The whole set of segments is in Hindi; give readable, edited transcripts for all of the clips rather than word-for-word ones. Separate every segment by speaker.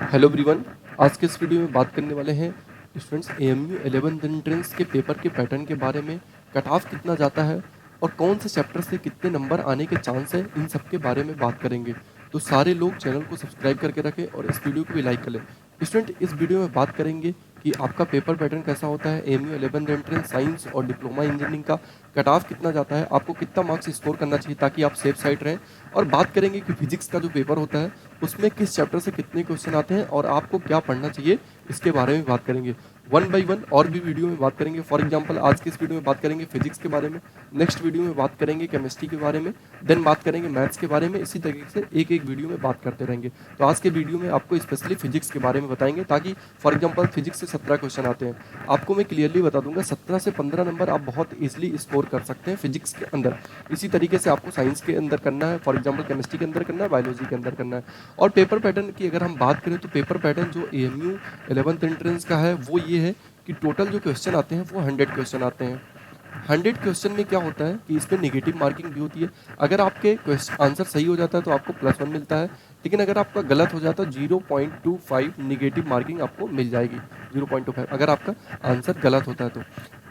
Speaker 1: Hello everyone. आज के इस वीडियो में बात करने वाले हैं स्टूडेंट्स एएमयू 11th एंट्रेंस के पेपर के पैटर्न के बारे में। कट ऑफ कितना जाता है और कौन से चैप्टर से कितने नंबर आने के चांस है, इन सब के बारे में बात करेंगे। तो सारे लोग चैनल को सब्सक्राइब करके रखें और इस वीडियो को भी लाइक कर लें। स्टूडेंट, इस वीडियो में बात करेंगे कि आपका पेपर पैटर्न कैसा होता है, एएमयू 11th एंट्रेंस साइंस और डिप्लोमा इंजीनियरिंग का कट ऑफ कितना जाता है, आपको कितना मार्क्स स्कोर करना चाहिए ताकि आप सेफ साइड रहें। और बात करेंगे कि फिजिक्स का जो पेपर होता है उसमें किस चैप्टर से कितने क्वेश्चन आते हैं और आपको क्या पढ़ना चाहिए, इसके बारे में बात करेंगे। वन बाय वन और भी वीडियो में बात करेंगे। फॉर एग्जांपल आज की इस वीडियो में बात करेंगे फिजिक्स के बारे में, नेक्स्ट वीडियो में बात करेंगे केमिस्ट्री के बारे में, देन बात करेंगे मैथ्स के बारे में। इसी तरीके से एक एक वीडियो में बात करते रहेंगे। तो आज के वीडियो में आपको स्पेशली फिजिक्स के बारे में बताएंगे, ताकि फॉर एग्जाम्पल फिजिक्स से 17 क्वेश्चन आते हैं, आपको मैं क्लियरली बता दूंगा 17 से 15 नंबर आप बहुत ईजिली स्कोर कर सकते हैं फिजिक्स के अंदर। इसी तरीके से आपको साइंस के अंदर करना है, फॉर एग्जाम्पल केमिस्ट्री के अंदर करना है, बायोलॉजी के अंदर करना है। और पेपर पैटर्न की अगर हम बात करें तो पेपर पैटर्न जो एएमयू 11th एंट्रेंस का है वो ये है कि टोटल जो क्वेश्चन आते हैं वो 100 क्वेश्चन आते हैं। 100 क्वेश्चन में क्या होता है कि इसमें नेगेटिव मार्किंग भी होती है। अगर आपके आंसर सही हो जाता है तो आपको +1 मिलता है, लेकिन अगर आपका गलत हो जाता है 0.25 नेगेटिव मार्किंग आपको मिल जाएगी। 0.25 अगर आपका आंसर गलत होता है तो।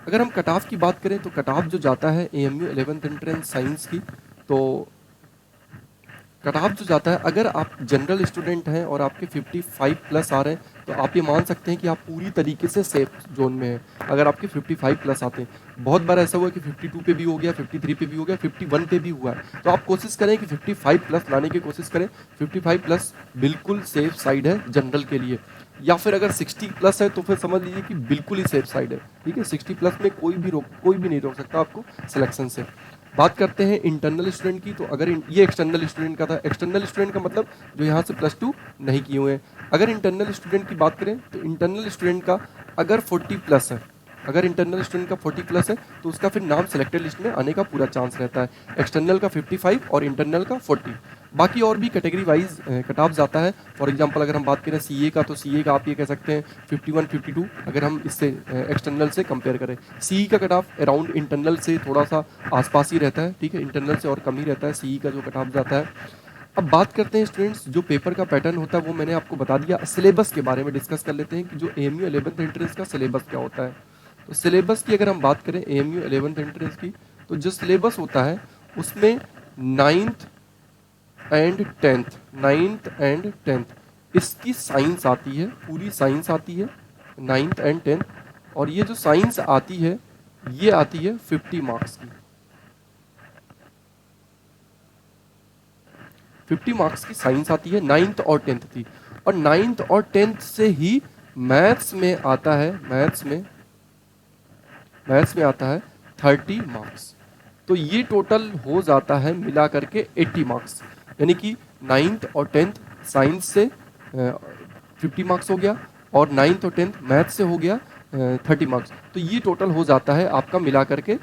Speaker 1: अगर हम कट ऑफ की बात करें तो कट ऑफ जो जाता है एएमयू 11th एंट्रेंस साइंस की, तो कट ऑफ जो जाता है, अगर आप जनरल स्टूडेंट हैं और आपके 55 प्लस आ रहे हैं तो आप ये मान सकते हैं कि आप पूरी तरीके से सेफ जोन में हैं। अगर आपके 55 प्लस आते हैं, बहुत बार ऐसा हुआ है कि 52 पे भी हो गया, 53 पे भी हो गया, 51 पे भी हुआ है, तो आप कोशिश करें कि 55 प्लस लाने की कोशिश करें। 55 प्लस बिल्कुल सेफ साइड है जनरल के लिए। या फिर अगर 60 प्लस है तो फिर समझ लीजिए कि बिल्कुल ही सेफ साइड है। ठीक है, 60 प्लस में कोई भी नहीं रोक सकता आपको सिलेक्शन से। बात करते हैं इंटरनल स्टूडेंट की, तो अगर ये एक्सटर्नल स्टूडेंट का था। एक्सटर्नल स्टूडेंट का मतलब जो यहाँ से +2 नहीं किए हुए हैं। अगर इंटरनल स्टूडेंट की बात करें तो इंटरनल स्टूडेंट का अगर 40 प्लस है, अगर इंटरनल स्टूडेंट का 40 प्लस है तो उसका फिर नाम सिलेक्टेड लिस्ट में आने का पूरा चांस रहता है। एक्सटर्नल का 55 और इंटरनल का 40। बाकी और भी कैटेगरी वाइज कट ऑफ जाता है। फॉर एग्जांपल अगर हम बात करें सीए का, तो सीए का आप ये कह सकते हैं 51 52, अगर हम इससे एक्सटर्नल से कंपेयर करें। सीई का कट ऑफ अराउंड इंटरनल से थोड़ा सा आसपास ही रहता है। ठीक है, इंटरनल से और कम ही रहता है सीई का जो कट ऑफ जाता है। अब बात करते हैं स्टूडेंट्स, जो पेपर का पैटर्न होता है वो मैंने आपको बता दिया। सिलेबस के बारे में डिस्कस कर लेते हैं कि जो एएमयू 11th एंट्रेंस का सिलेबस क्या होता है। तो सिलेबस की अगर हम बात करें एएमयू 11th एंट्रेंस की, तो जो सिलेबस होता है उसमें 9th एंड 10th इसकी साइंस आती है, पूरी साइंस आती है 9th एंड 10th। और ये जो साइंस आती है ये आती है 50 मार्क्स की। 50 मार्क्स की साइंस आती है 9th और 10th की। और 9th और 10th से ही मैथ्स में आता है, मैथ्स में आता है 30 मार्क्स। तो ये टोटल हो जाता है मिला करके 80 मार्क्स। यानी कि 9th और 10th साइंस से 50 मार्क्स हो गया और 9th और 10th मैथ्स से हो गया 30 मार्क्स। तो ये टोटल हो जाता है आपका मिला करके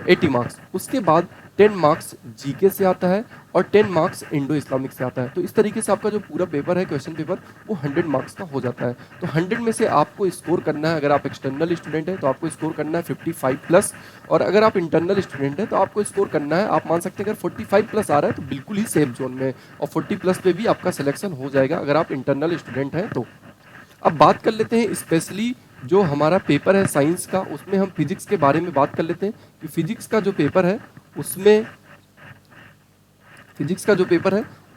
Speaker 1: 80 मार्क्स। उसके बाद 10 मार्क्स जीके से आता है और 10 मार्क्स इंडो इस्लामिक से आता है। तो इस तरीके से आपका जो पूरा पेपर है, क्वेश्चन पेपर, वो 100 मार्क्स का हो जाता है। तो 100 में से आपको स्कोर करना है, अगर आप एक्सटर्नल स्टूडेंट हैं तो आपको स्कोर करना है 55 प्लस, और अगर आप इंटरनल स्टूडेंट हैं तो आपको स्कोर करना है, आप मान सकते हैं अगर 45 प्लस आ रहा है तो बिल्कुल ही सेफ जोन में, और 40 प्लस पे भी आपका सिलेक्शन हो जाएगा अगर आप इंटरनल स्टूडेंट हैं तो। अब बात कर लेते हैं स्पेशली जो हमारा पेपर है साइंस का, उसमें हम फिजिक्स के बारे में बात कर लेते हैं कि फिजिक्स का जो पेपर है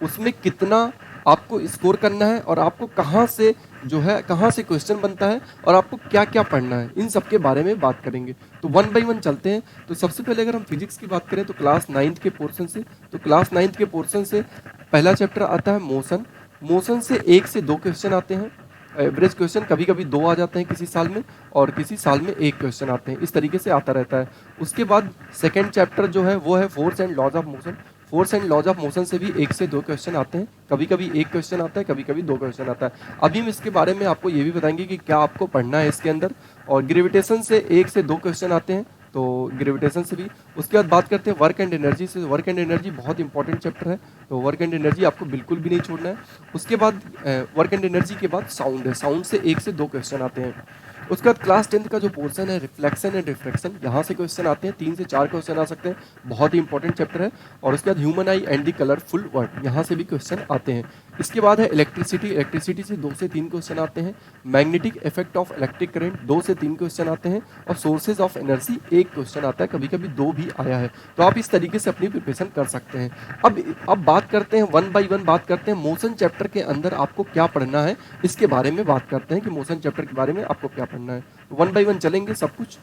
Speaker 1: उसमें कितना आपको स्कोर करना है और आपको कहाँ से क्वेश्चन बनता है और आपको क्या क्या पढ़ना है, इन सब के बारे में बात करेंगे। तो वन बाय वन चलते हैं। तो सबसे पहले अगर हम फिजिक्स की बात करें तो क्लास 9th के पोर्शन से, पहला चैप्टर आता है मोशन। मोशन से 1 से 2 क्वेश्चन आते हैं। एवरेज क्वेश्चन कभी कभी 2 आ जाते हैं किसी साल में, और किसी साल में 1 क्वेश्चन आते हैं, इस तरीके से आता रहता है। उसके बाद सेकेंड चैप्टर जो है वो है force and laws of motion. Force and laws of motion से भी 1 से 2 क्वेश्चन आते हैं, कभी कभी 1 क्वेश्चन आता है, कभी कभी 2 क्वेश्चन आता है। अभी हम इसके बारे में आपको ये भी बताएंगे कि क्या आपको पढ़ना है इसके अंदर। और ग्रेविटेशन से 1 से 2 क्वेश्चन आते हैं, तो ग्रेविटेशन से भी। उसके बाद बात करते हैं वर्क एंड एनर्जी से। वर्क एंड एनर्जी बहुत इंपॉर्टेंट चैप्टर है, तो वर्क एंड एनर्जी आपको बिल्कुल भी नहीं छोड़ना है। उसके बाद वर्क एंड एनर्जी के बाद साउंड है। साउंड से 1 से 2 क्वेश्चन आते हैं। उसके बाद क्लास 10th का जो पोर्शन है रिफ्लेक्शन एंड रिफ्रैक्शन, यहाँ से क्वेश्चन आते हैं, 3 से 4 क्वेश्चन आ सकते हैं, बहुत ही इंपॉर्टेंट चैप्टर है। और उसके बाद human I and the colourful world, यहाँ से भी क्वेश्चन आते हैं। इसके बाद है इलेक्ट्रिसिटी। इलेक्ट्रिसिटी से 2 से 3 क्वेश्चन आते हैं। Magnetic effect of electric current 2 से 3 क्वेश्चन आते हैं। और सोर्सेज ऑफ एनर्जी 1 क्वेश्चन आता है, कभी कभी 2 भी आया है। तो आप इस तरीके से अपनी प्रिपरेशन कर सकते हैं। अब बात करते हैं वन बाई वन, बात करते हैं मोशन चैप्टर के अंदर आपको क्या पढ़ना है, इसके बारे में बात करते हैं कि मोशन चैप्टर के बारे में आपको क्या पढ़ना है। वन बाई वन चलेंगे सब कुछ।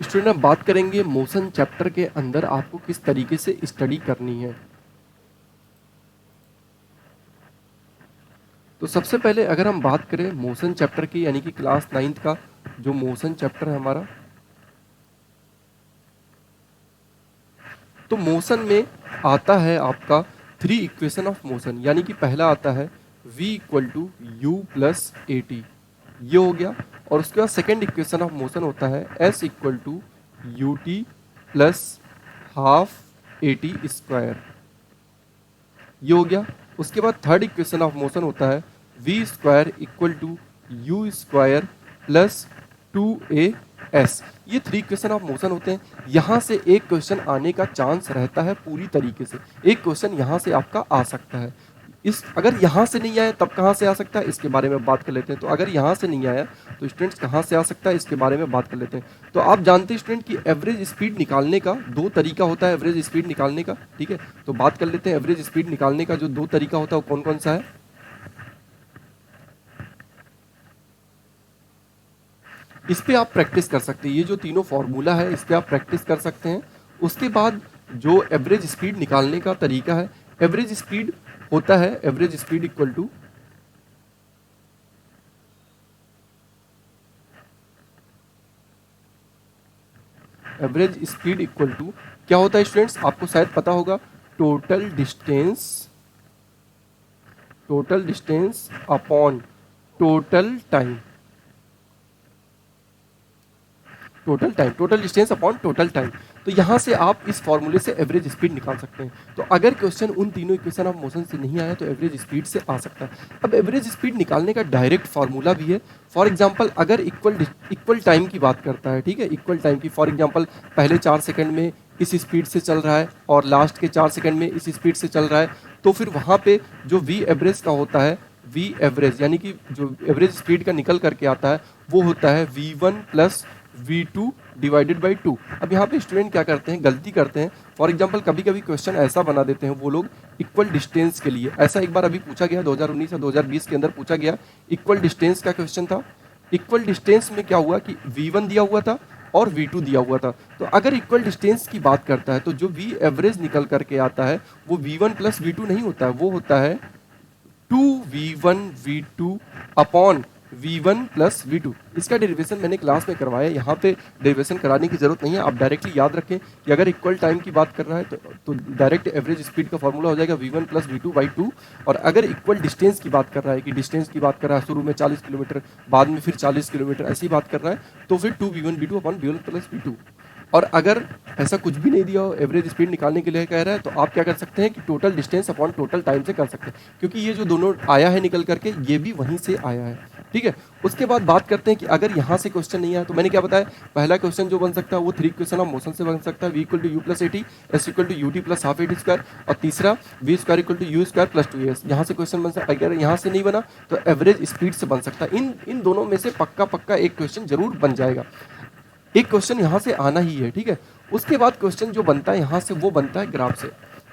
Speaker 1: स्टूडेंट अब बात करेंगे मोशन चैप्टर के अंदर आपको किस तरीके से स्टडी करनी है। तो सबसे पहले अगर हम बात करें मोशन चैप्टर की, यानी कि क्लास 9th का जो मोशन चैप्टर है हमारा, तो मोशन में आता है आपका 3 इक्वेशन ऑफ मोशन, यानी कि पहला आता है v equal to u plus a t, ये हो गया। और उसके बाद सेकेंड इक्वेशन ऑफ मोशन होता है s equal to u t plus half a t square, ये हो गया। उसके बाद थर्ड इक्वेशन ऑफ मोशन होता है v square equal to u square plus 2as। ये 3 इक्वेशन ऑफ मोशन होते हैं। यहाँ से एक क्वेश्चन आने का चांस रहता है पूरी तरीके से, एक क्वेश्चन यहाँ से आपका आ सकता है। अगर यहाँ से नहीं आया तब कहाँ से आ सकता है, इसके बारे में बात कर लेते हैं। तो अगर यहाँ से नहीं आया तो स्टूडेंट्स कहाँ से आ सकता है, इसके बारे में बात कर लेते हैं। तो आप जानते हैं स्टूडेंट कि एवरेज स्पीड निकालने का 2 तरीका होता है, एवरेज स्पीड निकालने का, ठीक है। तो बात कर लेते हैं एवरेज स्पीड निकालने का जो 2 तरीका होता है वो कौन कौन सा है। इस पे आप प्रैक्टिस कर सकते हैं, ये जो तीनों फॉर्मूला है इस पे आप प्रैक्टिस कर सकते हैं। उसके बाद जो एवरेज स्पीड निकालने का तरीका है, एवरेज स्पीड होता है एवरेज स्पीड इक्वल टू क्या होता है स्टूडेंट्स, आपको शायद पता होगा, total distance upon total time, total distance upon total time. तो यहाँ से आप इस फॉर्मूले से एवरेज स्पीड निकाल सकते हैं। तो अगर क्वेश्चन उन तीनों इक्वेशन ऑफ मोशन से नहीं आया तो एवरेज स्पीड से आ सकता है। अब एवरेज स्पीड निकालने का डायरेक्ट फार्मूला भी है। फॉर एग्जांपल अगर इक्वल टाइम की बात करता है, ठीक है, इक्वल टाइम की, फॉर एग्जांपल पहले 4 सेकंड में इस स्पीड से चल रहा है और लास्ट के 4 सेकंड में इस स्पीड से चल रहा है, तो फिर वहाँ पे जो वी एवरेज का होता है, वी एवरेज यानी कि जो एवरेज स्पीड का निकल करके आता है वो होता है v1 plus v2 divided by 2। अब यहाँ पे स्टूडेंट क्या करते हैं, गलती करते हैं। फॉर एग्जांपल कभी कभी क्वेश्चन ऐसा बना देते हैं वो लोग इक्वल डिस्टेंस के लिए, ऐसा एक बार अभी पूछा गया 2019 या 2020 के अंदर पूछा गया, इक्वल डिस्टेंस का क्वेश्चन था। इक्वल डिस्टेंस में क्या हुआ कि v1 दिया हुआ था और v2 दिया हुआ था। तो अगर इक्वल डिस्टेंस की बात करता है तो जो v एवरेज निकल करके आता है वो v1 प्लस v2 नहीं होता है, वो होता है 2v1 v2 upon v1 plus v2। इसका डेरिवेशन मैंने क्लास में करवाया, यहाँ पे डेरिवेशन कराने की जरूरत नहीं है। आप डायरेक्टली याद रखें कि अगर इक्वल टाइम की बात कर रहा है तो डायरेक्ट एवरेज स्पीड का फॉर्मूला हो जाएगा v1 प्लस v2 बाई 2। और अगर इक्वल डिस्टेंस की बात कर रहा है कि डिस्टेंस की बात कर रहा है, शुरू में 40 किलोमीटर बाद में फिर 40 किलोमीटर ऐसी बात कर रहा है, तो फिर 2v1 v2 upon v1 plus v2। और अगर ऐसा कुछ भी नहीं दिया हो, एवरेज स्पीड निकालने के लिए कह रहा है, तो आप क्या कर सकते हैं कि total distance upon total time से कर सकते हैं, क्योंकि ये जो दोनों आया है निकल करके ये भी वहीं से आया है, ठीक है। उसके बाद बात करते हैं कि अगर यहाँ से क्वेश्चन नहीं आया तो मैंने क्या बताया, पहला क्वेश्चन जो बन सकता है वो 3 इक्वेशन ऑफ मोशन से बन सकता है, v equal to u plus a t, s equal to u t plus half a t square, और तीसरा v square equal to u square plus 2as। यहाँ से क्वेश्चन बन सकता है। अगर यहाँ से नहीं बना तो एवरेज स्पीड से बन सकता है। इन दोनों में से पक्का एक क्वेश्चन जरूर बन जाएगा, एक क्वेश्चन यहाँ से आना ही है, ठीक है। उसके बाद क्वेश्चन जो बनता है यहाँ से वो बनता है ग्राफ से।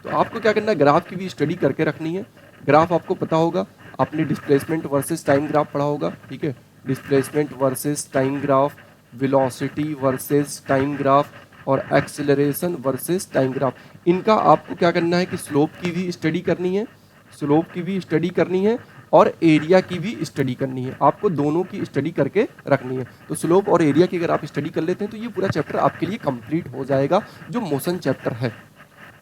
Speaker 1: तो आपको क्या करना है, ग्राफ की भी स्टडी करके रखनी है। ग्राफ आपको पता होगा, आपने डिस्प्लेसमेंट वर्सेस टाइम ग्राफ पढ़ा होगा, ठीक है, displacement versus time graph, velocity versus time graph और एक्सेलरेशन वर्सेस टाइम ग्राफ। इनका आपको क्या करना है कि स्लोप की भी स्टडी करनी है, स्लोप की भी स्टडी करनी है और एरिया की भी स्टडी करनी है। आपको दोनों की स्टडी करके रखनी है। तो स्लोप और एरिया की अगर आप स्टडी कर लेते हैं तो ये पूरा चैप्टर आपके लिए कंप्लीट हो जाएगा जो मोशन चैप्टर है,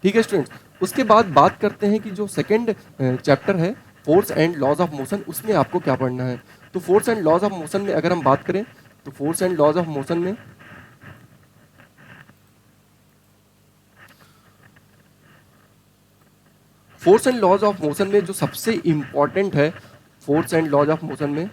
Speaker 1: ठीक है स्टूडेंट्स। उसके बाद बात करते हैं कि जो सेकंड चैप्टर है force and laws of motion, उसमें आपको क्या पढ़ना है। तो force and laws of motion में अगर हम बात करें तो force and laws of motion में force and laws of motion में जो सबसे इंपॉर्टेंट है, force and laws of motion में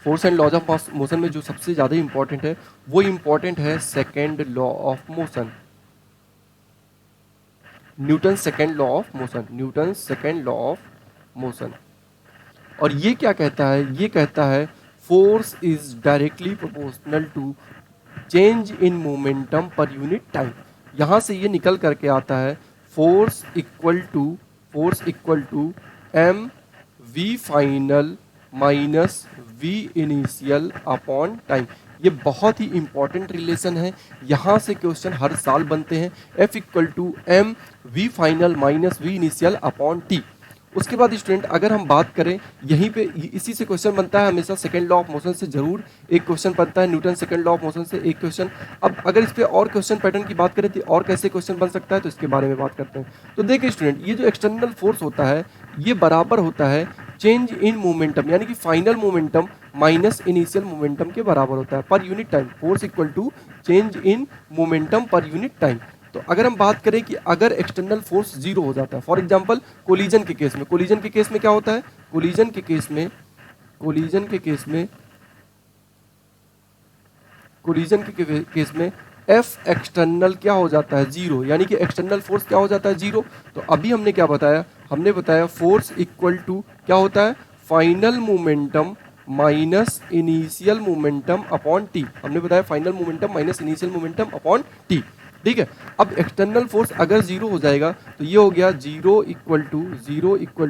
Speaker 1: force and laws of motion में जो सबसे ज्यादा इंपॉर्टेंट है वो इंपॉर्टेंट है second law of motion, Newton second law of motion, Newton second law of motion. और ये क्या कहता है, ये कहता है force is directly proportional to change in momentum per unit time. यहां से ये निकल करके आता है force equal to m v final minus v initial upon time. ये बहुत ही इंपॉर्टेंट रिलेशन है, यहां से क्वेश्चन हर साल बनते हैं। F equal to m v final minus v initial upon t. उसके बाद स्टूडेंट अगर हम बात करें यहीं पे इसी से क्वेश्चन बनता है हमेशा, सेकंड लॉ ऑफ मोशन से जरूर एक क्वेश्चन बनता है, Newton second law of motion से एक क्वेश्चन। अब अगर इस पे और क्वेश्चन पैटर्न की बात करें तो और कैसे क्वेश्चन बन सकता है तो इसके बारे में बात करते हैं। तो देखिए स्टूडेंट, ये जो एक्सटर्नल फोर्स होता है ये बराबर होता है चेंज इन मोमेंटम, यानी कि final momentum minus initial momentum के बराबर होता है per unit time. Force equal to change in momentum per unit time. तो अगर हम बात करें कि अगर एक्सटर्नल फोर्स जीरो हो जाता है, फॉर एग्जांपल कोलिजन के केस में, कोलिजन के केस में क्या होता है, कोलिजन के केस में केस में एफ एक्सटर्नल क्या हो जाता है, जीरो, यानी कि एक्सटर्नल फोर्स क्या हो जाता है, जीरो। तो अभी हमने क्या बताया, हमने बताया फोर्स इक्वल टू क्या होता है, final momentum minus initial momentum upon T. हमने बताया final momentum minus initial momentum upon T, ठीक है। अब एक्सटर्नल फोर्स अगर जीरो हो जाएगा तो ये हो गया zero equal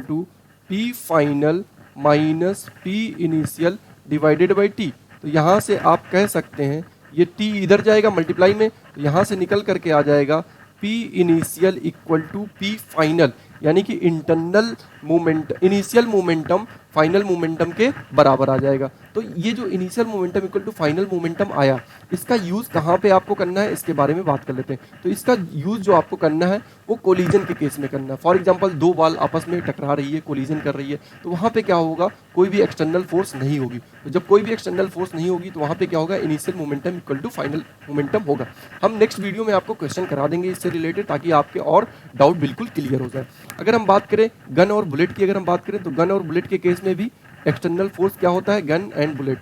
Speaker 1: to p final minus p initial divided by t. तो यहां से आप कह सकते हैं ये टी इधर जाएगा मल्टीप्लाई में, तो यहां से निकल करके आ जाएगा p initial equal to p final, यानी कि internal moment initial momentum final momentum के बराबर आ जाएगा। तो ये जो initial momentum equal to final momentum आया, इसका यूज कहाँ पे आपको करना है इसके बारे में बात कर लेते हैं। तो इसका यूज जो आपको करना है वो कोलिजन के केस में करना है। फॉर एग्जांपल दो बॉल आपस में टकरा रही है, कोलिजन कर रही है, तो वहां पे क्या होगा, कोई भी एक्सटर्नल फोर्स नहीं होगी। तो जब कोई भी एक्सटर्नल फोर्स नहीं होगी तो वहां पे क्या होगा, initial momentum equal to final momentum होगा। हम नेक्स्ट वीडियो में आपको क्वेश्चन करा देंगे इससे रिलेटेड, ताकि आपके और डाउट बिल्कुल क्लियर हो जाए। अगर हम बात करें गन और बुलेट की, अगर हम बात करें तो गन और बुलेट के केस में भी एक्सटर्नल फोर्स क्या होता है, गन एंड बुलेट,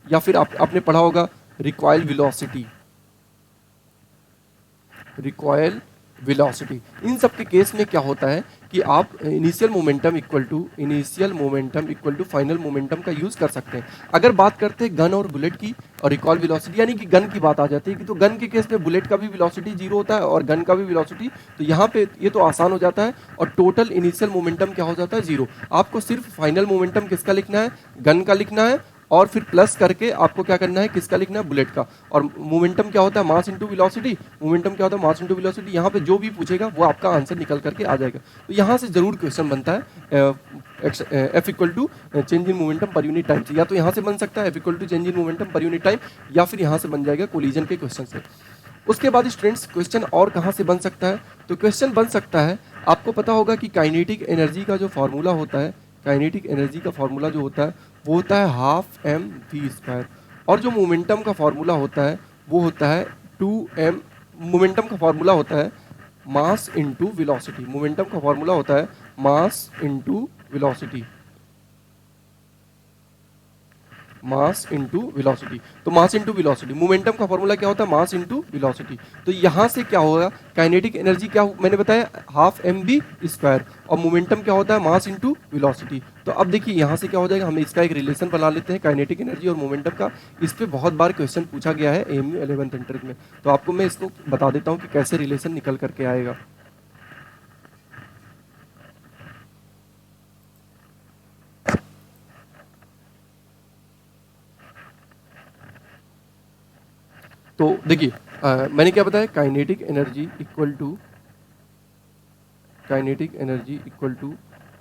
Speaker 1: या फिर आपने पढ़ा होगा रिकॉइल वेलोसिटी। इन सब के केस में क्या होता है कि आप initial momentum equal to final momentum का यूज कर सकते हैं। अगर बात करते हैं गन और बुलेट की और रिकॉइल वेलोसिटी, यानी कि गन की बात आ जाती है कि तो गन के केस में बुलेट का भी वेलोसिटी जीरो होता है और गन का भी वेलोसिटी, तो यहाँ पे ये तो आसान हो जाता है और टोटल इनिशियल मोमेंटम क्या हो जाता है, जीरो। आपको सिर्फ फाइनल मोमेंटम किसका लिखना है, गन का लिखना है, और फिर प्लस करके आपको क्या करना है, किसका लिखना है, बुलेट का। और मोमेंटम क्या होता है, मास इनटू वेलोसिटी, मोमेंटम क्या होता है, मास इनटू वेलोसिटी। यहाँ पे जो भी पूछेगा वो आपका आंसर निकल करके आ जाएगा। तो यहाँ से जरूर क्वेश्चन बनता है f equal to change in momentum per unit time से, या तो यहाँ से बन सकता है f equal to change in momentum per unit time, या फिर यहाँ से बन जाएगा कोलिजन के क्वेश्चन से। उसके बाद स्टूडेंट्स क्वेश्चन और कहाँ से बन सकता है, तो क्वेश्चन बन सकता है, आपको पता होगा कि काइनेटिक एनर्जी का जो फॉर्मूला होता है, काइनेटिक एनर्जी का फॉर्मूला जो होता है वो होता है हाफ एम वी स्क्वायर, और जो मोमेंटम का फॉर्मूला होता है वो होता है 2m। मोमेंटम का फॉर्मूला होता है मास इनटू वेलोसिटी, मोमेंटम का फॉर्मूला होता है mass into velocity, mass into velocity. तो मास इनटू वेलोसिटी, मोमेंटम का फॉर्मूला क्या होता है, मास इनटू वेलोसिटी। तो यहां से क्या होगा, काइनेटिक एनर्जी क्या मैंने बताया हाफ एम बी स्क्वायर, और मोमेंटम क्या होता है मास इनटू वेलोसिटी। तो अब देखिए यहां से क्या हो जाएगा, हम इसका एक रिलेशन बना लेते हैं काइनेटिक एनर्जी और मोमेंटम का। इस पे बहुत बार क्वेश्चन पूछा गया है एएमयू 11th एंट्रेंस में, तो आपको मैं इसको बता देता हूं कि कैसे रिलेशन निकल करके आएगा। तो देखिए मैंने क्या बताया, kinetic energy equal to kinetic energy equal to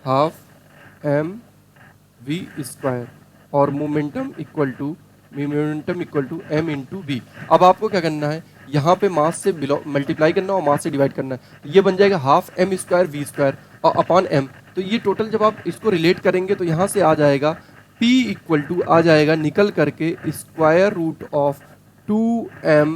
Speaker 1: half M we square और momentum equal to M into V. अब आपको क्या करना है, यहाँ पे मास से मल्टीप्लाई करना और मास से डिवाइड करना है। तो ये बन जाएगा half m square v square और अपॉन एम। तो ये टोटल जब आप इसको रिलेट करेंगे तो यहाँ से आ जाएगा P इक्वल टू आ जाएगा निकल करके square root of 2m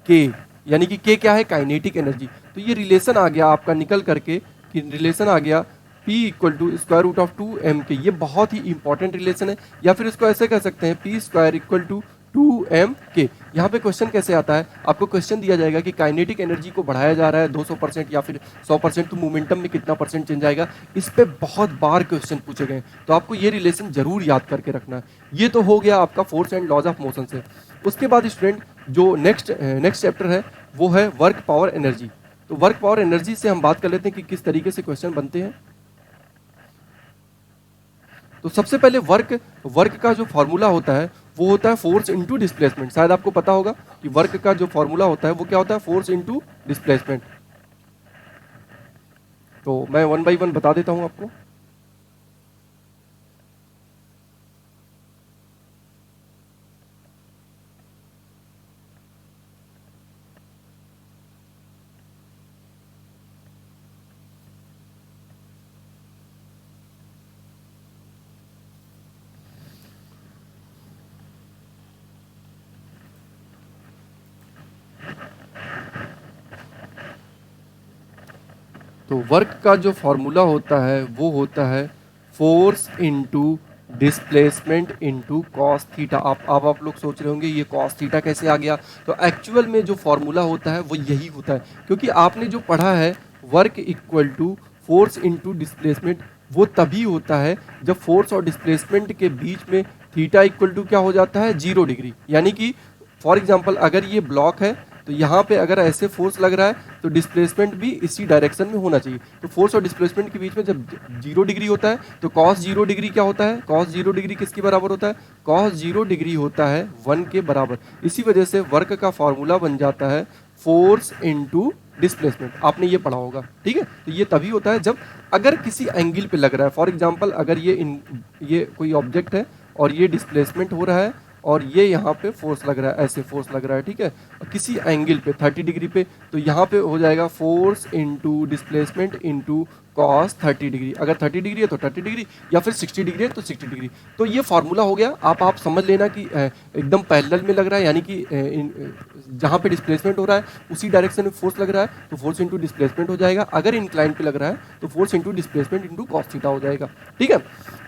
Speaker 1: k, यानी कि k क्या है, काइनेटिक एनर्जी। तो ये रिलेशन आ गया आपका निकल करके कि रिलेशन आ गया P equal to square root of 2m k। ये बहुत ही इंपॉर्टेंट रिलेशन है, या फिर इसको ऐसे कह सकते हैं P square equal to 2m k। यहाँ पे क्वेश्चन कैसे आता है, आपको क्वेश्चन दिया जाएगा कि काइनेटिक एनर्जी को बढ़ाया जा रहा है 200% या फिर 100%, तो मोमेंटम में कितना परसेंट चेंज आएगा। इस पे बहुत बार क्वेश्चन पूछे गए, तो आपको ये रिलेशन जरूर याद करके रखना है। ये तो हो गया आपका force and laws of motion से। उसके बाद स्टूडेंट जो नेक्स्ट चैप्टर है वो है वर्क पावर एनर्जी। तो वर्क पावर एनर्जी से हम बात कर लेते हैं कि किस तरीके से क्वेश्चन बनते हैं। तो सबसे पहले वर्क का जो फॉर्मूला होता है वो होता है फोर्स इनटू डिस्प्लेसमेंट। शायद आपको पता होगा कि वर्क का जो फॉर्मूला होता है वो क्या होता है, फोर्स इनटू डिस्प्लेसमेंट। तो मैं वन बाय वन बता देता हूं आपको। तो वर्क का जो फॉर्मूला होता है वो होता है force into displacement into cos theta. आप लोग सोच रहे होंगे ये कॉस थीटा कैसे आ गया। तो एक्चुअल में जो फॉर्मूला होता है वो यही होता है, क्योंकि आपने जो पढ़ा है work equal to force into displacement, वो तभी होता है जब फोर्स और डिस्प्लेसमेंट के बीच में थीटा इक्वल टू क्या हो जाता है, 0 डिग्री। यानी कि फॉर एग्जाम्पल अगर ये ब्लॉक है तो यहाँ पे अगर ऐसे फोर्स लग रहा है तो डिस्प्लेसमेंट भी इसी डायरेक्शन में होना चाहिए। तो फोर्स और डिस्प्लेसमेंट के बीच में जब 0 डिग्री होता है तो कॉस 0 डिग्री क्या होता है, कॉस 0 डिग्री किसके बराबर होता है, कॉस 0 डिग्री होता है 1 के बराबर। इसी वजह से वर्क का फॉर्मूला बन जाता है फोर्स इनटू डिस्प्लेसमेंट। आपने ये पढ़ा होगा, ठीक है। तो ये तभी होता है जब अगर किसी एंगल पे लग रहा है। फॉर एग्जांपल अगर ये कोई ऑब्जेक्ट है और ये डिस्प्लेसमेंट हो रहा है और ये यहाँ पे फोर्स लग रहा है, ऐसे फोर्स लग रहा है, ठीक है, किसी एंगल पे 30 डिग्री पे, तो यहाँ पे हो जाएगा force into displacement into cos 30 degree. अगर 30 डिग्री है तो 30 डिग्री, या फिर 60 डिग्री है तो 60 डिग्री। तो ये फार्मूला हो गया। आप समझ लेना कि एकदम पैरेलल में लग रहा है, यानी कि जहाँ पे डिस्प्लेसमेंट हो रहा है उसी डायरेक्शन में फोर्स लग रहा है तो फोर्स इनटू डिस्प्लेसमेंट हो जाएगा। अगर इंक्लाइन पे लग रहा है तो force into displacement into cos theta हो जाएगा, ठीक है।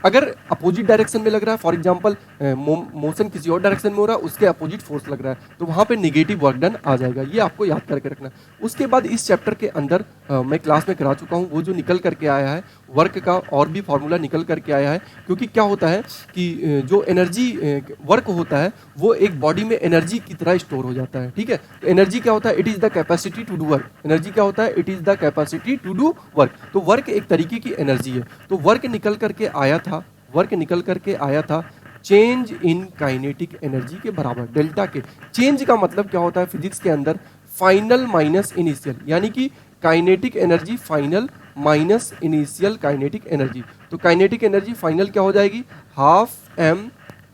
Speaker 1: अगर अपोजिट डायरेक्शन में लग रहा है, फॉर एग्जांपल मोशन किसी और डायरेक्शन में हो रहा है, उसके अपोजिट फोर्स लग रहा है, तो वहां पे नेगेटिव वर्क डन आ जाएगा। ये आपको याद करके रखना। उसके बाद इस चैप्टर के अंदर मैं क्लास में करा चुका हूँ, वो जो निकल करके आया है वर्क का और भी फॉर्मूला निकल करके आया है। क्योंकि क्या होता है कि जो एनर्जी वर्क होता है वो एक बॉडी में एनर्जी की तरह स्टोर हो जाता है, ठीक है। तो एनर्जी क्या होता है, it is the capacity to do work. Energy क्या होता है, it is the capacity to do work. तो वर्क एक तरीके की एनर्जी है। तो वर्क निकल करके आया था चेंज इन काइनेटिक एनर्जी के बराबर, डेल्टा के। चेंज का मतलब क्या होता है फिजिक्स के अंदर, फाइनल माइनस इनिशियल, यानी कि kinetic energy final minus initial kinetic energy. तो काइनेटिक एनर्जी फाइनल क्या हो जाएगी, हाफ एम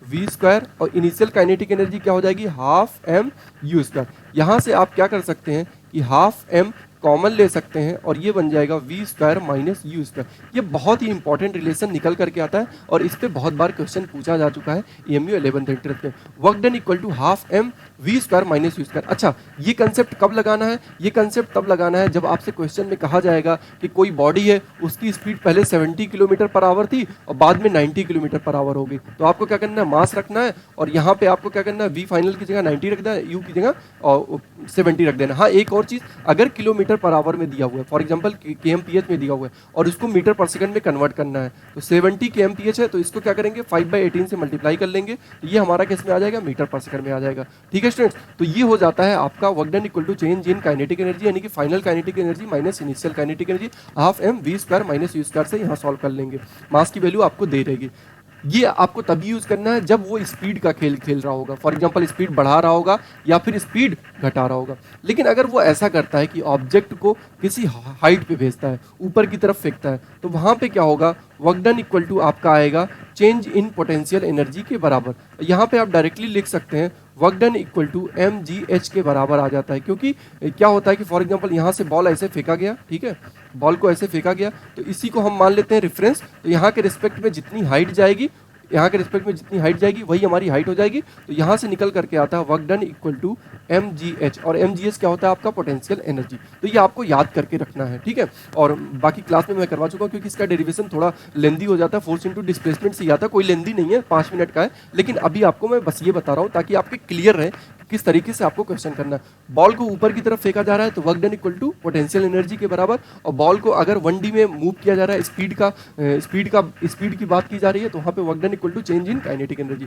Speaker 1: वी स्क्वायर, और इनिशियल काइनेटिक एनर्जी क्या हो जाएगी, हाफ एम यू स्क्वायर। यहां से आप क्या कर सकते हैं कि हाफ एम कॉमन ले सकते हैं और ये बन जाएगा v square minus u square. ये बहुत ही इंपॉर्टेंट रिलेशन निकल करके आता है और इस पे बहुत बार क्वेश्चन पूछा जा चुका है एएमयू 11th इंटरेस्ट में। Work done equal to half M we square minus u square. अच्छा, ये कंसेप्ट कब लगाना है, ये कंसेप्ट तब लगाना है जब आपसे क्वेश्चन में कहा जाएगा कि कोई बॉडी है, उसकी स्पीड पहले 70 किलोमीटर पर आवर थी और बाद में 90 किलोमीटर पर आवर हो गई। तो आपको क्या करना है, मास रखना है और यहाँ पे आपको क्या करना है, वी फाइनल की जगह 90 रख देना, यू की जगह और 70 रख देना। हाँ, एक और चीज, अगर किलोमीटर पर आवर में दिया हुआ है, फॉर एग्जांपल kmph में दिया हुआ है और इसको मीटर पर सेकंड में कन्वर्ट करना है, तो 70 kmph है तो इसको क्या करेंगे 5/18 से मल्टीप्लाई कर लेंगे, तो ये हमारा किस में आ जाएगा, मीटर पर सेकंड में आ जाएगा, ठीक है स्टूडेंट्स। तो ये हो जाता है आपका work done equal to change in kinetic energy, यानी कि final kinetic energy minus initial kinetic energy, half M we square minus u square से यहाँ सॉल्व कर लेंगे। मास की वैल्यू आपको दे रहेगी। ये आपको तभी यूज करना है जब वो स्पीड का खेल खेल रहा होगा, फॉर एग्जांपल स्पीड बढ़ा रहा होगा या फिर स्पीड घटा रहा होगा। लेकिन अगर वो ऐसा करता है कि ऑब्जेक्ट को किसी हाइट पे भेजता है, ऊपर की तरफ फेंकता है, तो वहां पे क्या होगा, वर्क डन इक्वल टू आपका आएगा चेंज इन पोटेंशियल एनर्जी के बराबर। यहाँ पे आप डायरेक्टली लिख सकते हैं work done equal to mgh के बराबर आ जाता है, क्योंकि क्या होता है कि फॉर एग्जांपल यहाँ से बॉल ऐसे फेंका गया, ठीक है, बॉल को ऐसे फेंका गया, तो इसी को हम मान लेते हैं रेफरेंस। तो यहाँ के रिस्पेक्ट में जितनी हाइट जाएगी, यहाँ के रिस्पेक्ट में जितनी हाइट जाएगी वही हमारी हाइट हो जाएगी। तो यहाँ से निकल करके आता है work done equal to mgh, और mgh क्या होता है आपका पोटेंशियल एनर्जी। तो ये आपको याद करके रखना है, ठीक है। और बाकी क्लास में मैं करवा चुका हूँ, क्योंकि इसका डेरिवेशन थोड़ा लेंदी हो जाता है, फोर्स इंटू डिस्प्लेसमेंट से आता है, कोई लेंदी नहीं है, 5 मिनट का है। लेकिन अभी आपको मैं बस ये बता रहा हूँ ताकि आपके क्लियर रहे किस तरीके से आपको क्वेश्चन करना है। बॉल को ऊपर की तरफ फेंका जा रहा है तो work done equal to potential energy के बराबर, और बॉल को अगर 1D में मूव किया जा रहा है, स्पीड की बात की जा रही है, तो वहाँ पे work done equal to change in kinetic energy.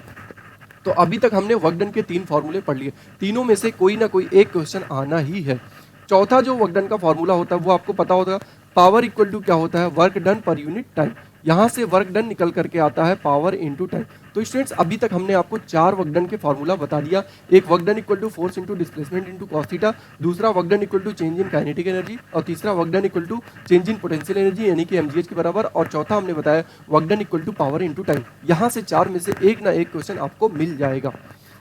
Speaker 1: तो अभी तक हमने वर्क डन के 3 फॉर्मूले पढ़ लिए, तीनों में से कोई ना कोई एक क्वेश्चन आना ही है। चौथा जो वर्क डन का फॉर्मूला होता है वो आपको पता होगा, पावर इक्वल टू क्या होता है, वर्क डन पर यूनिट टाइम। यहाँ से वर्क डन निकल करके आता है पावर इनटू टाइम। तो स्टूडेंट्स अभी तक हमने आपको 4 वर्क डन के फॉर्मूला बता दिया। एक work done equal to force into displacement into cos theta, दूसरा work done equal to change in kinetic energy, और तीसरा work done equal to change in potential energy यानी कि mgh के बराबर, और चौथा हमने बताया work done equal to power into time. यहाँ से 4 में से एक ना एक क्वेश्चन आपको मिल जाएगा।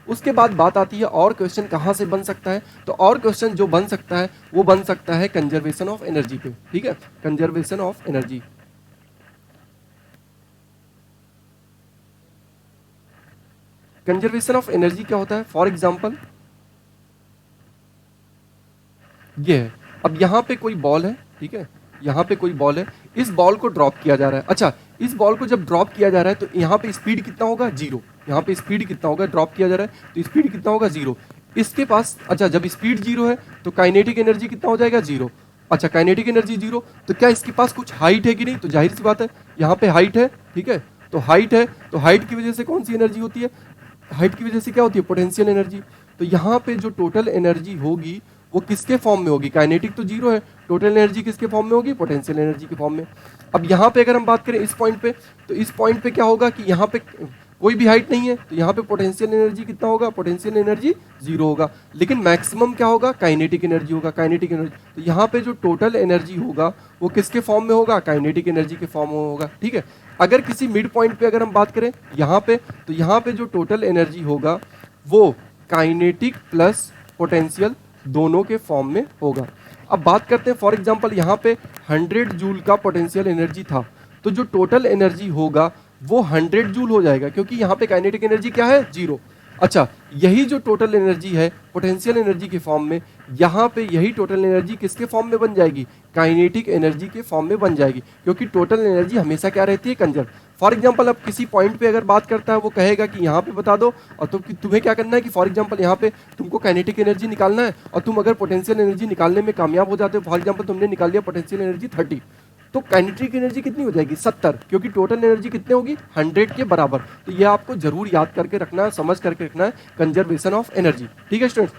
Speaker 1: उसके बाद बात आती है और क्वेश्चन कहाँ से बन सकता है। तो और क्वेश्चन जो बन सकता है वो बन सकता है कंजर्वेशन ऑफ एनर्जी पे, ठीक है, conservation of energy. Conservation of energy क्या होता है, फॉर एग्जांपल ये है, अब यहाँ पे कोई बॉल है, ठीक है, यहाँ पे कोई बॉल है, इस बॉल को ड्रॉप किया जा रहा है। अच्छा, इस बॉल को जब ड्रॉप किया जा रहा है तो यहाँ पे स्पीड कितना होगा, 0। यहाँ पे स्पीड कितना होगा, ड्रॉप किया जा रहा है तो स्पीड कितना होगा, 0। इसके पास, अच्छा, जब स्पीड 0 है तो काइनेटिक एनर्जी कितना हो जाएगा, 0। अच्छा, काइनेटिक एनर्जी 0, तो क्या इसके पास कुछ हाइट है कि नहीं, तो जाहिर सी बात है यहाँ पे हाइट है, ठीक है, तो हाइट है, तो हाइट की वजह से कौन सी एनर्जी होती है, हाइट की वजह से क्या होती है, पोटेंशियल एनर्जी। तो यहाँ पे जो टोटल एनर्जी होगी वो किसके फॉर्म में होगी, काइनेटिक तो 0 है, टोटल एनर्जी किसके फॉर्म में होगी, पोटेंशियल एनर्जी के फॉर्म में। अब यहाँ पे अगर हम बात करें इस पॉइंट पे, तो इस पॉइंट पे क्या होगा कि यहाँ पे कोई भी हाइट नहीं है, तो यहाँ पे पोटेंशियल एनर्जी कितना होगा, पोटेंशियल एनर्जी 0 होगा। लेकिन मैक्सिमम क्या होगा, काइनेटिक एनर्जी होगा, काइनेटिक एनर्जी। तो यहाँ पे जो टोटल एनर्जी होगा वो किसके फॉर्म में होगा, काइनेटिक एनर्जी के फॉर्म में होगा, ठीक है। अगर किसी मिड पॉइंट पे अगर हम बात करें यहाँ पे, तो यहाँ पे जो टोटल एनर्जी होगा वो काइनेटिक प्लस पोटेंशियल दोनों के फॉर्म में होगा। अब बात करते हैं, फॉर एग्जांपल यहाँ पे 100 जूल का पोटेंशियल एनर्जी था, तो जो टोटल एनर्जी होगा वो 100 जूल हो जाएगा, क्योंकि यहाँ पे काइनेटिक एनर्जी क्या है, 0। अच्छा, यही जो टोटल एनर्जी है पोटेंशियल एनर्जी के फॉर्म में, यहाँ पे यही टोटल एनर्जी किसके फॉर्म में बन जाएगी, काइनेटिक एनर्जी के फॉर्म में बन जाएगी, क्योंकि टोटल एनर्जी हमेशा क्या रहती है, कंजर्व। फॉर एग्जांपल अब किसी पॉइंट पे अगर बात करता है, वो कहेगा कि यहाँ पे बता दो, और तो तुम्हें क्या करना है कि फॉर एग्जांपल यहाँ पे तुमको काइनेटिक एनर्जी निकालना है, और तुम अगर पोटेंशियल एनर्जी निकालने में कामयाब हो जाते हो, फॉर एग्जांपल तुमने निकाल लिया पोटेंशियल एनर्जी 30, तो काइनेटिक एनर्जी कितनी हो जाएगी, 70, क्योंकि टोटल एनर्जी कितनी होगी, 100 के बराबर। तो ये आपको जरूर याद करके रखना है, समझ करके रखना है, कंजर्वेशन ऑफ एनर्जी, ठीक है स्टूडेंट्स।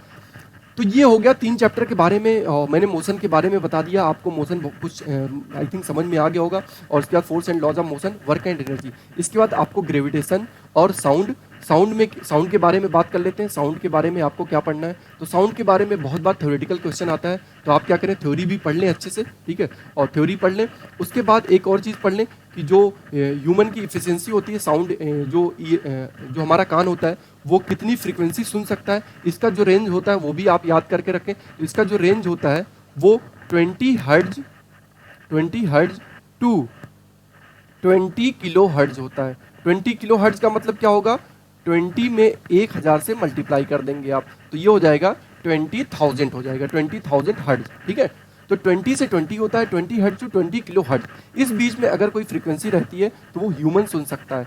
Speaker 1: तो ये हो गया 3 चैप्टर के बारे में, मैंने मोशन के बारे में बता दिया आपको, मोशन कुछ आई थिंक समझ में आ गया होगा। और उसके बाद force and laws of motion, work and energy. इसके बाद आपको ग्रेविटेशन और साउंड के बारे में बात कर लेते हैं। साउंड के बारे में आपको क्या पढ़ना है, तो साउंड के बारे में बहुत बार थ्योरेटिकल क्वेश्चन आता है, तो आप क्या करें, थ्योरी भी पढ़ लें अच्छे से, ठीक है, और थ्योरी पढ़ लें। उसके बाद एक और चीज़ पढ़ लें कि जो ह्यूमन की इफिशियंसी होती है, साउंड जो हमारा कान होता है वो कितनी फ्रीक्वेंसी सुन सकता है, इसका जो रेंज होता है वो भी आप याद करके रखें। तो इसका जो रेंज होता है वो 20 हर्ट्ज टू 20 किलो हर्ट्ज होता है। 20 किलो हर्ट्ज का मतलब क्या होगा, 20 में 1000 से मल्टीप्लाई कर देंगे आप, तो ये हो जाएगा 20,000 हो जाएगा, 20,000 हर्ट्ज, ठीक है। तो 20 से 20 होता है, 20 हर्ट्ज टू 20 किलो हर्ट्ज। इस बीच में अगर कोई फ्रीक्वेंसी रहती है तो वो ह्यूमन सुन सकता है।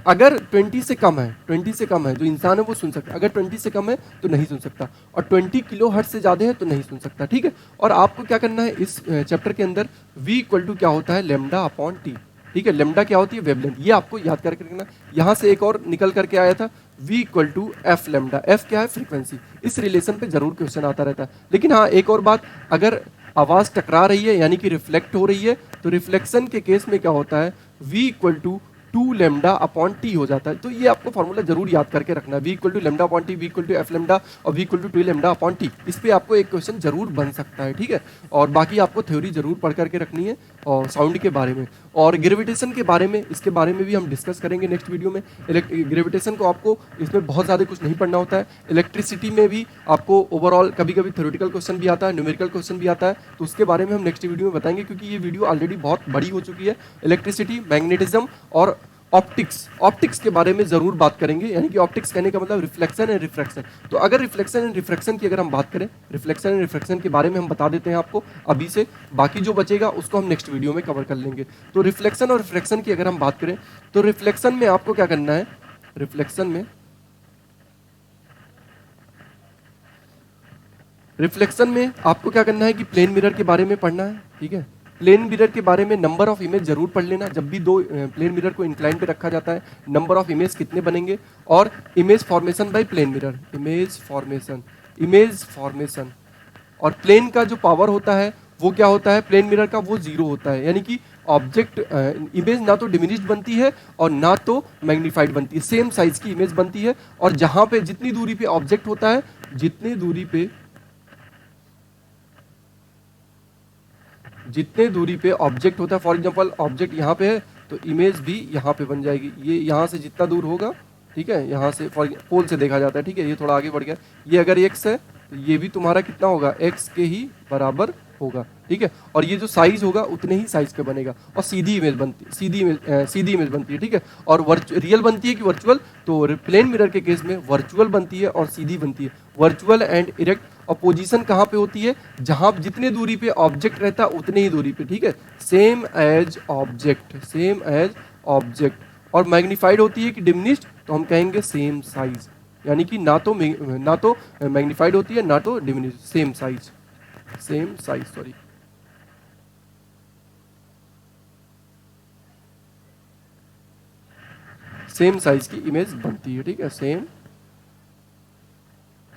Speaker 1: अगर 20 से कम है, 20 से कम है, जो इंसान है वो सुन सकता है, अगर 20 से कम है तो नहीं सुन सकता, और 20 किलो हर्ट्ज से ज़्यादा है तो नहीं सुन सकता, ठीक है। और आपको क्या करना है इस चैप्टर के अंदर, v इक्वल टू क्या होता है, लेमडा अपॉन टी, ठीक है। लेमडा क्या होती है, वेवलेंथ, ये आपको याद करके रखना। यहाँ से एक और निकल करके आया था, v equal to f lambda, f क्या है, फ्रीक्वेंसी। इस रिलेशन पे जरूर क्वेश्चन आता रहता है। लेकिन हाँ, एक और बात, अगर आवाज़ टकरा रही है यानी कि रिफ्लेक्ट हो रही है, तो रिफ्लेक्शन के केस में क्या होता है, v equal to to lambda upon t हो जाता है। तो ये आपको फॉर्मूला जरूर याद करके रखना है, v equal to lambda upon t, v equal to f lambda और v equal to to lambda upon t. इस पे आपको एक क्वेश्चन जरूर बन सकता है, ठीक है। और बाकी आपको थ्योरी जरूर पढ़ करके रखनी है और साउंड के बारे में और ग्रेविटेशन के बारे में, इसके बारे में भी हम डिस्कस करेंगे नेक्स्ट वीडियो में। ग्रेविटेशन को आपको इसमें बहुत ज़्यादा कुछ नहीं पढ़ना होता है। इलेक्ट्रिसिटी में भी आपको ओवरऑल कभी कभी थ्योरेटिकल क्वेश्चन भी आता है, न्यूमेरिकल क्वेश्चन भी आता है, तो उसके बारे में हम नेक्स्ट वीडियो में बताएंगे, क्योंकि ये वीडियो ऑलरेडी बहुत बड़ी हो चुकी है। इलेक्ट्रिसिटी, मैग्नेटिज्म और ऑप्टिक्स के बारे में जरूर बात करेंगे, यानी कि ऑप्टिक्स कहने का मतलब रिफ्लेक्शन एंड रिफ्रैक्शन। तो अगर रिफ्लेक्शन एंड रिफ्रैक्शन की अगर हम बात करें, रिफ्लेक्शन एंड रिफ्रैक्शन के बारे में हम बता देते हैं आपको अभी से, बाकी जो बचेगा उसको हम नेक्स्ट वीडियो में कवर कर लेंगे। तो रिफ्लेक्शन और रिफ्रैक्शन की अगर हम बात करें तो रिफ्लेक्शन में आपको क्या करना है, रिफ्लेक्शन में आपको क्या करना है कि प्लेन मिरर के बारे में पढ़ना है, ठीक है। प्लेन मिरर के बारे में नंबर ऑफ इमेज जरूर पढ़ लेना। जब भी दो प्लेन मिरर को इंक्लाइन पे रखा जाता है, नंबर ऑफ इमेज कितने बनेंगे, और image formation by plane mirror, image formation और प्लेन का जो पावर होता है वो क्या होता है, प्लेन मिरर का वो जीरो होता है, यानी कि ऑब्जेक्ट इमेज ना तो डिमिनिश्ड बनती है और ना तो मैग्नीफाइड बनती है, सेम साइज की इमेज बनती है। और जहां पे जितनी दूरी पे ऑब्जेक्ट होता है, जितने दूरी पे ऑब्जेक्ट होता है, फॉर एग्जांपल ऑब्जेक्ट यहाँ पे है तो इमेज भी यहाँ पे बन जाएगी। ये यहाँ से जितना दूर होगा, ठीक है, यहाँ से पोल से देखा जाता है, ठीक है, ये थोड़ा आगे बढ़ गया, ये अगर x है तो ये भी तुम्हारा कितना होगा, x के ही बराबर होगा, ठीक है। और ये जो साइज होगा उतने ही साइज का बनेगा और सीधी इमेज बनती है, सीधी इमेज बनती है, ठीक है। और रियल बनती है कि वर्चुअल, तो प्लेन मिरर के केस में वर्चुअल बनती है और सीधी बनती है, वर्चुअल एंड इरेक्ट। और पोजीशन कहाँ पे होती है, जहां जितने दूरी पे ऑब्जेक्ट रहता है उतने ही दूरी पे, ठीक है, सेम एज ऑब्जेक्ट। और मैग्नीफाइड होती है कि डिमिनिश्ड, तो हम कहेंगे सेम साइज, यानी कि ना तो मैग्नीफाइड होती है ना तो diminished, same size sorry. Same size की इमेज बनती है, ठीक है, सेम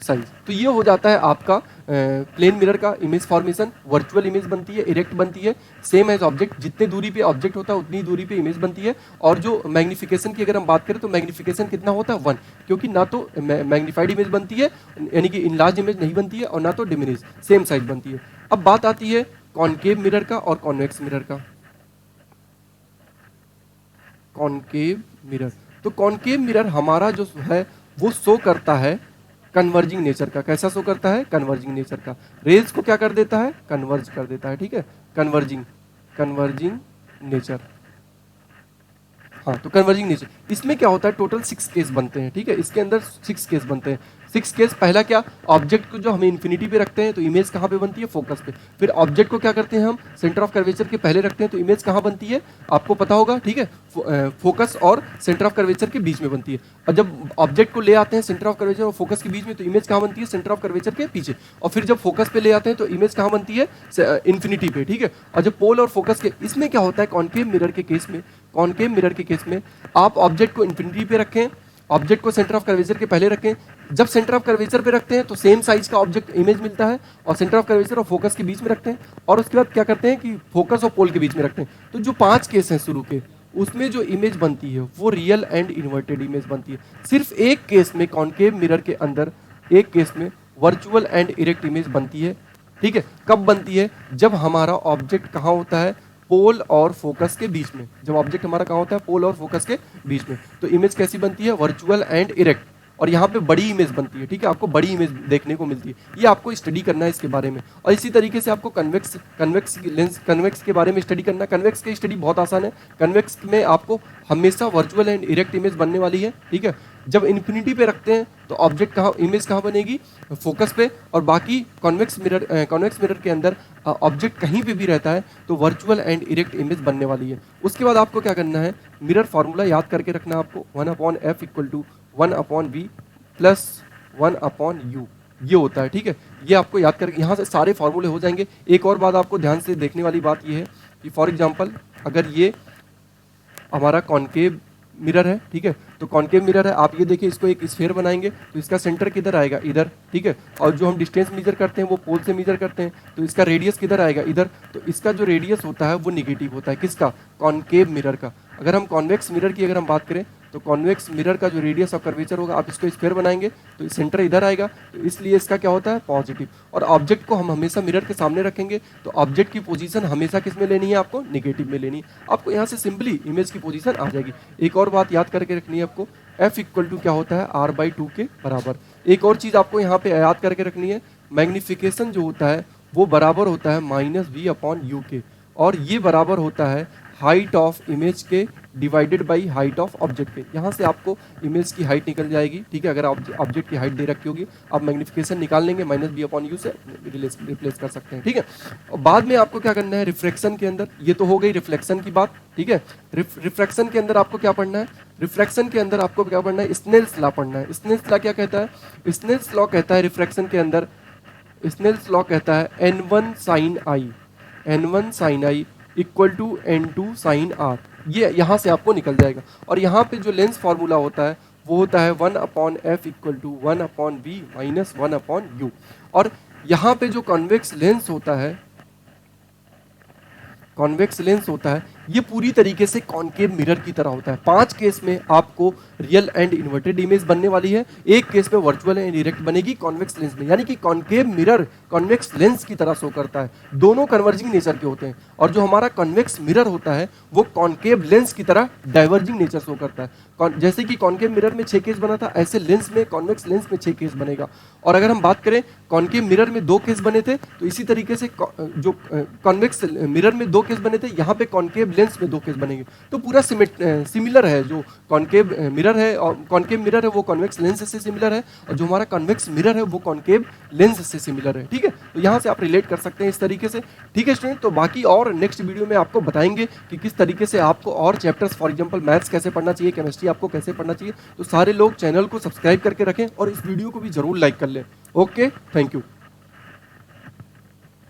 Speaker 1: साइज। तो ये हो जाता है आपका प्लेन मिरर का इमेज फॉर्मेशन। वर्चुअल इमेज बनती है, इरेक्ट बनती है, सेम एज ऑब्जेक्ट, जितने दूरी पे ऑब्जेक्ट होता है उतनी दूरी पे इमेज बनती है। और जो मैग्निफिकेशन की अगर हम बात करें तो मैग्निफिकेशन कितना होता है, 1, क्योंकि ना तो मैग्नीफाइड इमेज बनती है, यानी कि इनलार्ज इमेज नहीं बनती है, और ना तो डिमिनिश, सेम साइज बनती है। अब बात आती है कॉनकेव मिरर का और कॉन्वेक्स मिरर का। कॉनकेव मिरर, तो कॉनकेव मिरर हमारा जो है वो शो करता है कन्वर्जिंग नेचर का। कैसा शो करता है, कन्वर्जिंग नेचर का। रेज को क्या कर देता है, कन्वर्ज कर देता है, ठीक है, कन्वर्जिंग नेचर। हाँ, तो कन्वर्जिंग नेचर, इसमें क्या होता है, टोटल 6 केस बनते हैं, ठीक है, इसके अंदर 6 केस बनते हैं। 6 केस, पहला क्या, ऑब्जेक्ट को जो हम इन्फिनिटी पे रखते हैं तो इमेज कहाँ पे बनती है, फोकस पे। फिर ऑब्जेक्ट को क्या करते हैं हम, सेंटर ऑफ कर्वेचर के पहले रखते हैं तो इमेज कहाँ बनती है, आपको पता होगा, ठीक है, फोकस और सेंटर ऑफ कर्वेचर के बीच में बनती है। और जब ऑब्जेक्ट को ले आते हैं सेंटर ऑफ कर्वेचर और फोकस के बीच में, तो इमेज कहाँ बनती है, सेंटर ऑफ कर्वेचर के पीछे। और फिर जब फोकस पे ले आते हैं तो इमेज कहाँ बनती है, इन्फिनिटी पे, ठीक है। और जब पोल और फोकस के, इसमें क्या होता है, कॉनकेव मिरर के केस में आप ऑब्जेक्ट को इन्फिनिटी पे रखें, ऑब्जेक्ट को सेंटर ऑफ कर्वेचर के पहले रखें। जब सेंटर ऑफ कर्वेचर पे रखते हैं तो सेम साइज का ऑब्जेक्ट इमेज मिलता है, और सेंटर ऑफ कर्वेचर और फोकस के बीच में रखते हैं, और उसके बाद क्या करते हैं कि फोकस और पोल के बीच में रखते हैं। तो जो 5 केस हैं शुरू के, उसमें जो इमेज बनती है वो रियल एंड इन्वर्टेड इमेज बनती है। सिर्फ एक केस में, कॉनकेव मिरर के अंदर एक केस में वर्चुअल एंड इरेक्ट इमेज बनती है, ठीक है। कब बनती है, जब हमारा ऑब्जेक्ट कहाँ होता है, पोल और फोकस के बीच में। जब ऑब्जेक्ट हमारा कहाँ होता है, पोल और फोकस के बीच में, तो इमेज कैसी बनती है, वर्चुअल एंड इरेक्ट। और यहाँ पे बड़ी इमेज बनती है, ठीक है, आपको बड़ी इमेज देखने को मिलती है। ये आपको स्टडी करना है इसके बारे में। और इसी तरीके से आपको कन्वेक्स के बारे में स्टडी करना है। कन्वेक्स की स्टडी बहुत आसान है। कन्वेक्स में आपको हमेशा वर्चुअल एंड इरेक्ट इमेज बनने वाली है, ठीक है। जब इन्फिनिटी पे रखते हैं तो ऑब्जेक्ट कहाँ, इमेज कहाँ बनेगी, फोकस पे। और बाकी कॉन्वेक्स मिरर के अंदर ऑब्जेक्ट कहीं पे भी रहता है तो वर्चुअल एंड इरेक्ट इमेज बनने वाली है। उसके बाद आपको क्या करना है, मिरर फार्मूला याद करके रखना है आपको, 1/f = 1/v + 1/u, ये होता है, ठीक है। ये आपको याद करके, यहाँ से सारे फार्मूले हो जाएंगे। एक और बात आपको ध्यान से देखने वाली बात ये है कि फॉर एग्जांपल अगर ये हमारा कॉनकेव मिरर है, ठीक है, तो कॉनकेव मिरर है, आप ये देखिए, इसको एक स्फीयर बनाएंगे तो इसका सेंटर किधर आएगा, इधर, ठीक है। और जो हम डिस्टेंस मेजर करते हैं वो पोल से मेजर करते हैं, तो इसका रेडियस किधर आएगा, इधर। तो इसका जो रेडियस होता है वो निगेटिव होता है, किसका, कॉनकेव मिरर का। अगर हम कॉन्वेक्स मिरर की अगर हम बात करें तो कॉन्वेक्स मिरर का जो रेडियस ऑफ कर्वेचर होगा, आप इसको स्क्वायर बनाएंगे तो सेंटर इधर आएगा, तो इसलिए इसका क्या होता है पॉजिटिव। और ऑब्जेक्ट को हम हमेशा मिरर के सामने रखेंगे तो ऑब्जेक्ट की पोजीशन हमेशा किस में लेनी है, आपको नेगेटिव में लेनी है। आपको यहाँ से सिंपली इमेज की पोजीशन आ जाएगी। एक और बात याद करके रखनी है आपको, f इक्वल टू क्या होता है r/2 के बराबर। एक और चीज़ आपको यहाँ पे याद करके रखनी है, मैग्निफिकेशन जो होता है वो बराबर होता है -v/u के, और ये बराबर होता है हाइट ऑफ इमेज के divided by height of object के। यहाँ से आपको इमेज की हाइट निकल जाएगी, ठीक है। अगर ऑब्जेक्ट की हाइट दे रखी होगी, आप मैग्निफिकेशन निकाल लेंगे -v/u से रिप्लेस कर सकते हैं, ठीक है। और बाद में आपको क्या करना है, रिफ्रैक्शन के अंदर, ये तो हो गई रिफ्लेक्शन की बात, ठीक है। रिफ्रैक्शन के अंदर आपको क्या पढ़ना है, रिफ्रैक्शन के अंदर आपको क्या पढ़ना है, स्नेल्स लॉ पढ़ना है। स्नेल्स लॉ क्या कहता है, स्नेल्स लॉ कहता है रिफ्रैक्शन के अंदर, स्नेल्स लॉ कहता है n1 sin i equal to n2 sin r। ये यहाँ से आपको निकल जाएगा। और यहाँ पे जो लेंस फार्मूला होता है वो होता है 1/f equal to 1/v minus 1/u। और यहाँ पे जो कॉन्वेक्स लेंस होता है, कॉन्वेक्स लेंस होता है, ये पूरी तरीके से कॉनकेव मिरर की तरह होता है। 5 केस में आपको रियल एंड इन्वर्टेड इमेज बनने वाली है, एक केस में वर्चुअल एंड डायरेक्ट बनेगी कॉन्वेक्स लेंस में। यानी कि कॉनकेव मिरर कॉन्वेक्स लेंस की तरह शो करता है, दोनों कन्वर्जिंग नेचर के होते हैं। और जो हमारा कॉन्वेक्स मिरर होता है वो कॉनकेव लेंस की तरह डाइवर्जिंग नेचर शो करता है। जैसे कि कॉनकेव मिरर में 6 केस बना था, ऐसे लेंस में कॉन्वेक्स लेंस में 6 केस बनेगा। और अगर हम बात करें कॉनकेव मिरर में 2 केस बने थे, तो इसी तरीके से जो कॉन्वेक्स मिरर में 2 केस बने थे, यहाँ पे कॉनकेव लेंस में 2 केस बनेंगे। तो पूरा सिमिलर है, जो कॉनकेव मिरर है और कॉनकेव मिरर है वो कॉन्वेक्स लेंस से सिमिलर है, और जो हमारा कॉन्वेक्स मिरर है वो कॉनकेव लेंस से सिमिलर है, ठीक है। तो यहाँ से आप रिलेट कर सकते हैं इस तरीके से, ठीक है स्टूडेंट। तो बाकी और नेक्स्ट वीडियो में आपको बताएंगे कि किस तरीके से आपको और चैप्टर्स, फॉर एग्जांपल मैथ्स कैसे पढ़ना चाहिए, केमिस्ट्री आपको कैसे पढ़ना चाहिए। तो सारे लोग चैनल को सब्सक्राइब करके रखें और इस वीडियो को भी जरूर लाइक कर लें। Okay, thank you.